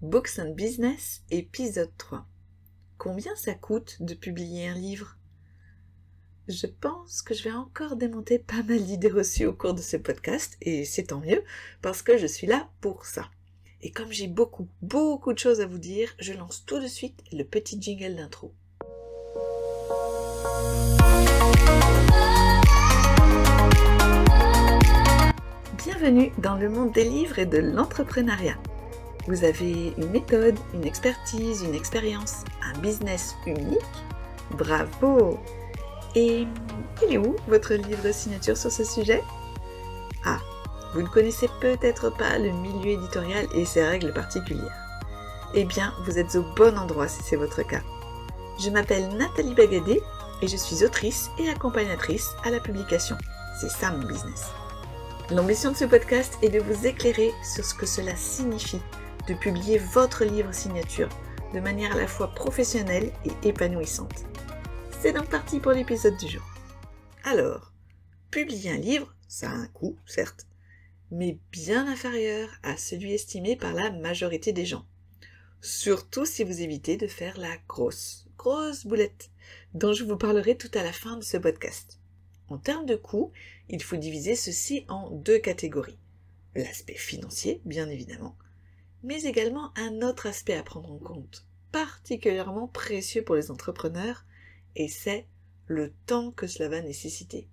Books and Business, épisode 3. Combien ça coûte de publier un livre? Je pense que je vais encore démonter pas mal d'idées reçues au cours de ce podcast, et c'est tant mieux, parce que je suis là pour ça. Et comme j'ai beaucoup de choses à vous dire, je lance tout de suite le petit jingle d'intro. Bienvenue dans le monde des livres et de l'entrepreneuriat. Vous avez une méthode, une expertise, une expérience, un business unique? Bravo! Et il est où votre livre signature sur ce sujet? Ah, vous ne connaissez peut-être pas le milieu éditorial et ses règles particulières. Eh bien, vous êtes au bon endroit si c'est votre cas. Je m'appelle Nathalie Bagadé et je suis autrice et accompagnatrice à la publication. C'est ça mon business. L'ambition de ce podcast est de vous éclairer sur ce que cela signifie de publier votre livre signature de manière à la fois professionnelle et épanouissante. C'est donc parti pour l'épisode du jour. Alors, publier un livre, ça a un coût, certes, mais bien inférieur à celui estimé par la majorité des gens. Surtout si vous évitez de faire la grosse boulette, dont je vous parlerai tout à la fin de ce podcast. En termes de coût, il faut diviser ceci en deux catégories. L'aspect financier, bien évidemment, mais également un autre aspect à prendre en compte, particulièrement précieux pour les entrepreneurs, et c'est le temps que cela va nécessiter.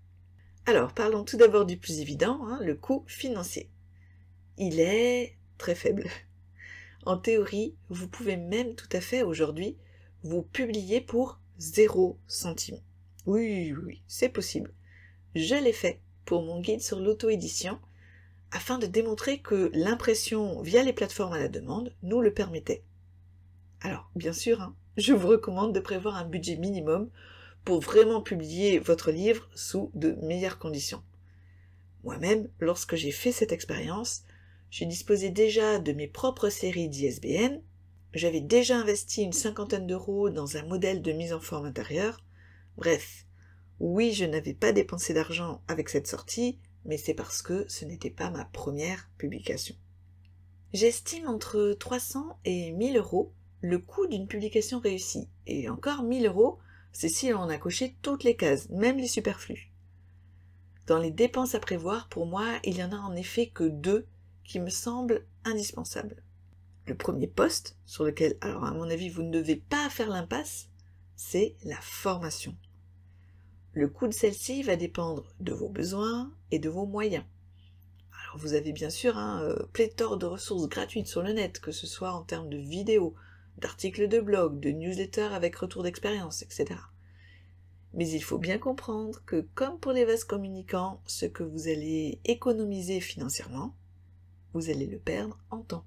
Alors, parlons tout d'abord du plus évident, le coût financier. Il est très faible. En théorie, vous pouvez même tout à fait aujourd'hui vous publier pour 0 centime. Oui, c'est possible. Je l'ai fait pour mon guide sur l'auto-édition, afin de démontrer que l'impression via les plateformes à la demande nous le permettait. Alors, bien sûr, je vous recommande de prévoir un budget minimum pour vraiment publier votre livre sous de meilleures conditions. Moi-même, lorsque j'ai fait cette expérience, je disposais déjà de mes propres séries d'ISBN, j'avais déjà investi une 50aine d'euros dans un modèle de mise en forme intérieure. Bref, oui, je n'avais pas dépensé d'argent avec cette sortie, mais c'est parce que ce n'était pas ma première publication. J'estime entre 300 et 1000 euros le coût d'une publication réussie. Et encore 1000 euros, c'est si l'on a coché toutes les cases, même les superflus. Dans les dépenses à prévoir, pour moi, il y en a en effet que deux qui me semblent indispensables. Le premier poste, sur lequel, alors à mon avis, vous ne devez pas faire l'impasse, c'est la formation. Le coût de celle-ci va dépendre de vos besoins et de vos moyens. Alors vous avez bien sûr pléthore de ressources gratuites sur le net, que ce soit en termes de vidéos, d'articles de blog, de newsletters avec retour d'expérience, etc. Mais il faut bien comprendre que, comme pour les vases communicants, ce que vous allez économiser financièrement, vous allez le perdre en temps.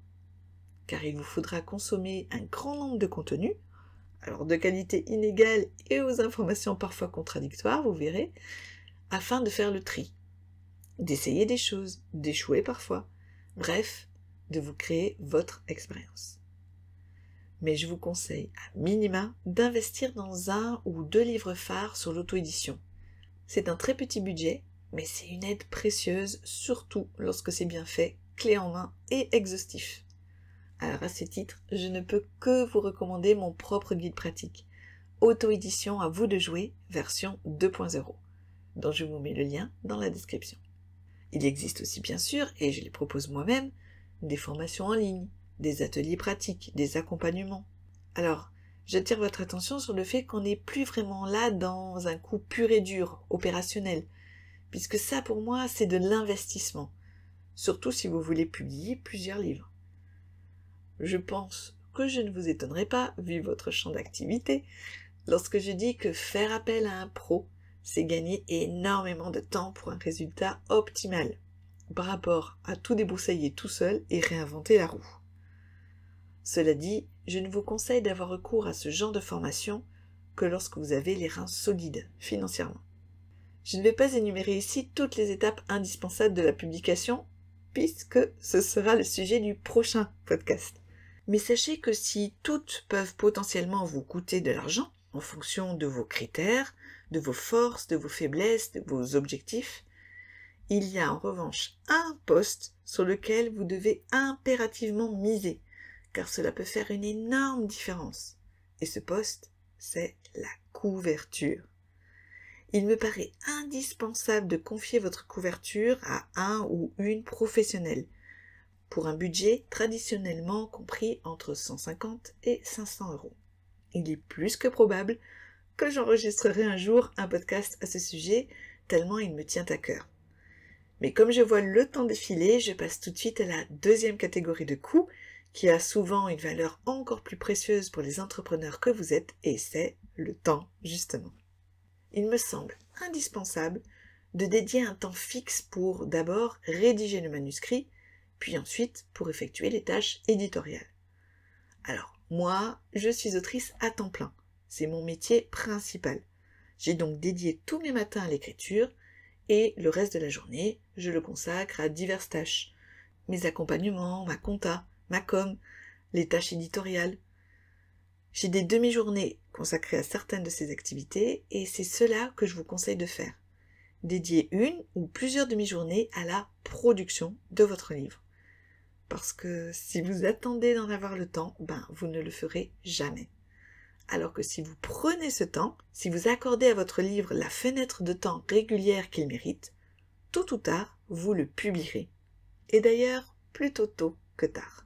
Car il vous faudra consommer un grand nombre de contenus, alors de qualité inégale et aux informations parfois contradictoires, vous verrez, afin de faire le tri, d'essayer des choses, d'échouer parfois, bref, de vous créer votre expérience. Mais je vous conseille à minima d'investir dans 1 ou 2 livres phares sur l'auto-édition. C'est un très petit budget, mais c'est une aide précieuse, surtout lorsque c'est bien fait, clé en main et exhaustif. Alors à ce titre, je ne peux que vous recommander mon propre guide pratique, Auto-édition à vous de jouer, version 2.0, dont je vous mets le lien dans la description. Il existe aussi bien sûr, et je les propose moi-même, des formations en ligne, des ateliers pratiques, des accompagnements. Alors, j'attire votre attention sur le fait qu'on n'est plus vraiment là dans un coût pur et dur, opérationnel, puisque ça pour moi c'est de l'investissement, surtout si vous voulez publier plusieurs livres. Je pense que je ne vous étonnerai pas, vu votre champ d'activité, lorsque je dis que faire appel à un pro, c'est gagner énormément de temps pour un résultat optimal, par rapport à tout débroussailler tout seul et réinventer la roue. Cela dit, je ne vous conseille d'avoir recours à ce genre de formation que lorsque vous avez les reins solides financièrement. Je ne vais pas énumérer ici toutes les étapes indispensables de la publication, puisque ce sera le sujet du prochain podcast. Mais sachez que si toutes peuvent potentiellement vous coûter de l'argent, en fonction de vos critères, de vos forces, de vos faiblesses, de vos objectifs, il y a en revanche un poste sur lequel vous devez impérativement miser, car cela peut faire une énorme différence. Et ce poste, c'est la couverture. Il me paraît indispensable de confier votre couverture à un ou une professionnelle, pour un budget traditionnellement compris entre 150 et 500 €. Il est plus que probable que j'enregistrerai un jour un podcast à ce sujet, tellement il me tient à cœur. Mais comme je vois le temps défiler, je passe tout de suite à la deuxième catégorie de coûts, qui a souvent une valeur encore plus précieuse pour les entrepreneurs que vous êtes, et c'est le temps, justement. Il me semble indispensable de dédier un temps fixe pour d'abord rédiger le manuscrit, puis ensuite pour effectuer les tâches éditoriales. Alors, moi, je suis autrice à temps plein. C'est mon métier principal. J'ai donc dédié tous mes matins à l'écriture et le reste de la journée, je le consacre à diverses tâches. Mes accompagnements, ma compta, ma com, les tâches éditoriales. J'ai des demi-journées consacrées à certaines de ces activités et c'est cela que je vous conseille de faire. Dédier une ou plusieurs demi-journées à la production de votre livre. Parce que si vous attendez d'en avoir le temps, vous ne le ferez jamais. Alors que si vous prenez ce temps, si vous accordez à votre livre la fenêtre de temps régulière qu'il mérite, tôt ou tard, vous le publierez. Et d'ailleurs, plutôt tôt que tard.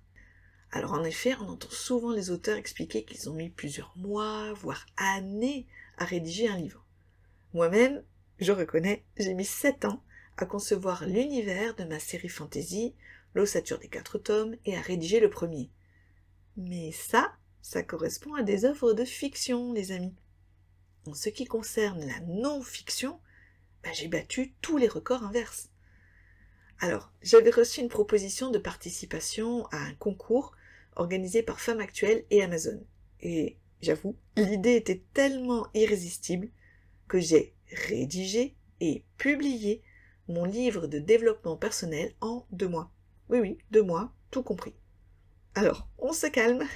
Alors en effet, on entend souvent les auteurs expliquer qu'ils ont mis plusieurs mois, voire années à rédiger un livre. Moi-même, je reconnais, j'ai mis 7 ans à concevoir l'univers de ma série fantasy, L'ossature des 4 tomes, et à rédiger le premier. Mais ça correspond à des œuvres de fiction, les amis. En ce qui concerne la non-fiction, j'ai battu tous les records inverses. Alors, j'avais reçu une proposition de participation à un concours organisé par Femmes Actuelles et Amazon. Et j'avoue, l'idée était tellement irrésistible que j'ai rédigé et publié mon livre de développement personnel en 2 mois. Oui, 2 mois, tout compris. Alors, on se calme.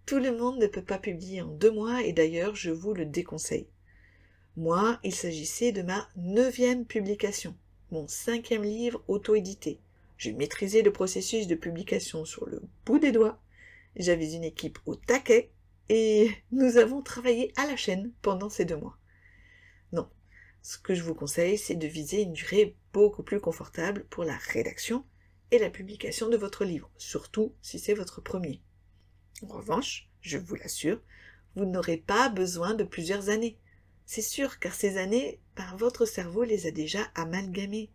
Tout le monde ne peut pas publier en 2 mois et d'ailleurs, je vous le déconseille. Moi, il s'agissait de ma 9e publication, mon 5e livre auto-édité. Je maîtrisais le processus de publication sur le bout des doigts. J'avais une équipe au taquet et nous avons travaillé à la chaîne pendant ces 2 mois. Non, ce que je vous conseille, c'est de viser une durée beaucoup plus confortable pour la rédaction et la publication de votre livre, surtout si c'est votre premier. En revanche, je vous l'assure, vous n'aurez pas besoin de plusieurs années. C'est sûr, car ces années, votre cerveau les a déjà amalgamées.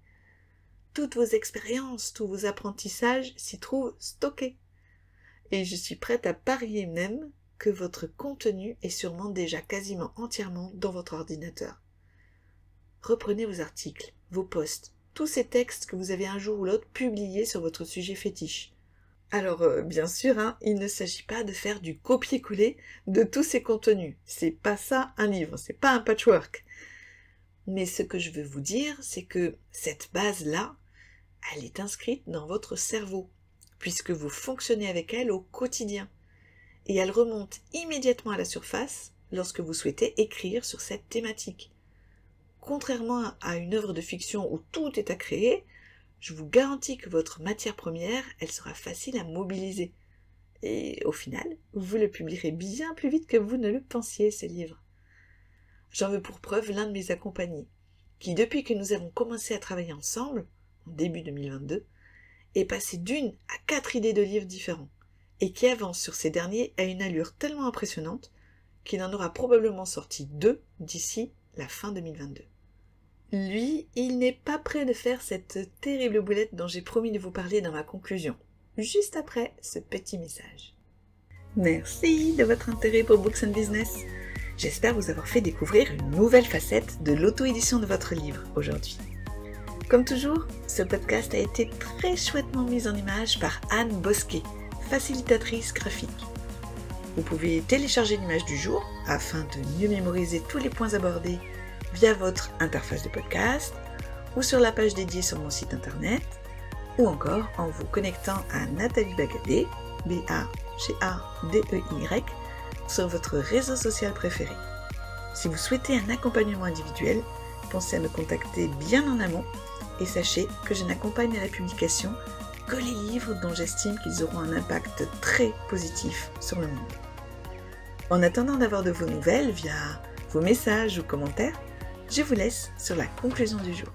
Toutes vos expériences, tous vos apprentissages s'y trouvent stockés. Et je suis prête à parier même que votre contenu est sûrement déjà quasiment entièrement dans votre ordinateur. Reprenez vos articles, vos posts, tous ces textes que vous avez un jour ou l'autre publiés sur votre sujet fétiche. Alors, bien sûr, il ne s'agit pas de faire du copier-coller de tous ces contenus. C'est pas ça un livre, c'est pas un patchwork. Mais ce que je veux vous dire, c'est que cette base-là, elle est inscrite dans votre cerveau, puisque vous fonctionnez avec elle au quotidien. Et elle remonte immédiatement à la surface lorsque vous souhaitez écrire sur cette thématique. Contrairement à une œuvre de fiction où tout est à créer, je vous garantis que votre matière première, elle sera facile à mobiliser. Et au final, vous le publierez bien plus vite que vous ne le pensiez, ce livre. J'en veux pour preuve l'un de mes accompagnés, qui depuis que nous avons commencé à travailler ensemble, en début 2022, est passé d'1 à 4 idées de livres différents, et qui avance sur ces derniers à une allure tellement impressionnante qu'il en aura probablement sorti 2 d'ici la fin 2022. Lui, il n'est pas prêt de faire cette terrible boulette dont j'ai promis de vous parler dans ma conclusion, juste après ce petit message. Merci de votre intérêt pour Books and Business. J'espère vous avoir fait découvrir une nouvelle facette de l'auto-édition de votre livre aujourd'hui. Comme toujours, ce podcast a été très chouettement mis en image par Anne Bosquet, facilitatrice graphique. Vous pouvez télécharger l'image du jour afin de mieux mémoriser tous les points abordés via votre interface de podcast ou sur la page dédiée sur mon site internet ou encore en vous connectant à Nathalie Bagadé, B-A-G-A-D-E-Y, sur votre réseau social préféré. Si vous souhaitez un accompagnement individuel, pensez à me contacter bien en amont et sachez que je n'accompagne à la publication que les livres dont j'estime qu'ils auront un impact très positif sur le monde. En attendant d'avoir de vos nouvelles via vos messages ou commentaires, je vous laisse sur la conclusion du jour.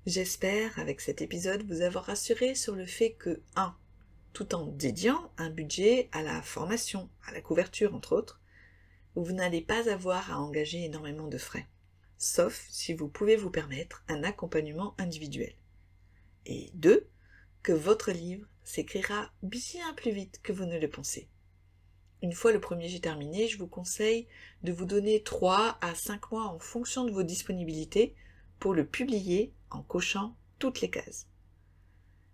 J'espère, avec cet épisode, vous avoir rassuré sur le fait que 1. Tout en dédiant un budget à la formation, à la couverture entre autres, vous n'allez pas avoir à engager énormément de frais, sauf si vous pouvez vous permettre un accompagnement individuel. Et 2, que votre livre s'écrira bien plus vite que vous ne le pensez. Une fois le premier jet terminé, je vous conseille de vous donner 3 à 5 mois en fonction de vos disponibilités pour le publier en cochant toutes les cases.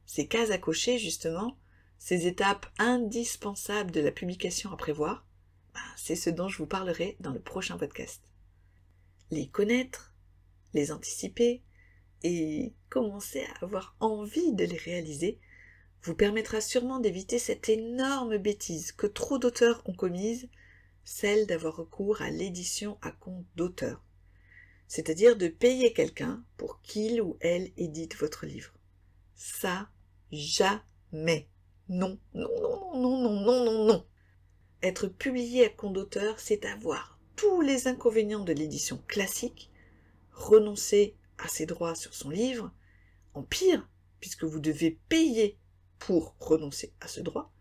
Ces cases à cocher, justement, ces étapes indispensables de la publication à prévoir, c'est ce dont je vous parlerai dans le prochain podcast. Les connaître, les anticiper et commencer à avoir envie de les réaliser vous permettra sûrement d'éviter cette énorme bêtise que trop d'auteurs ont commise, celle d'avoir recours à l'édition à compte d'auteur, c'est-à-dire de payer quelqu'un pour qu'il ou elle édite votre livre. Ça, jamais. Non, non, non, non, non, non, non, non. Être publié à compte d'auteur, c'est avoir tous les inconvénients de l'édition classique, renoncer à ses droits sur son livre, en pire, puisque vous devez payer pour renoncer à ce droit,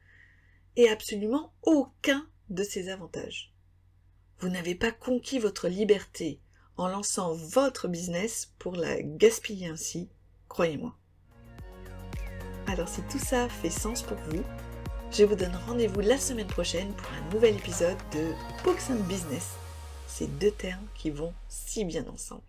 et absolument aucun de ces avantages. Vous n'avez pas conquis votre liberté en lançant votre business pour la gaspiller ainsi, croyez-moi. Alors si tout ça fait sens pour vous, je vous donne rendez-vous la semaine prochaine pour un nouvel épisode de Books and Business, ces deux termes qui vont si bien ensemble.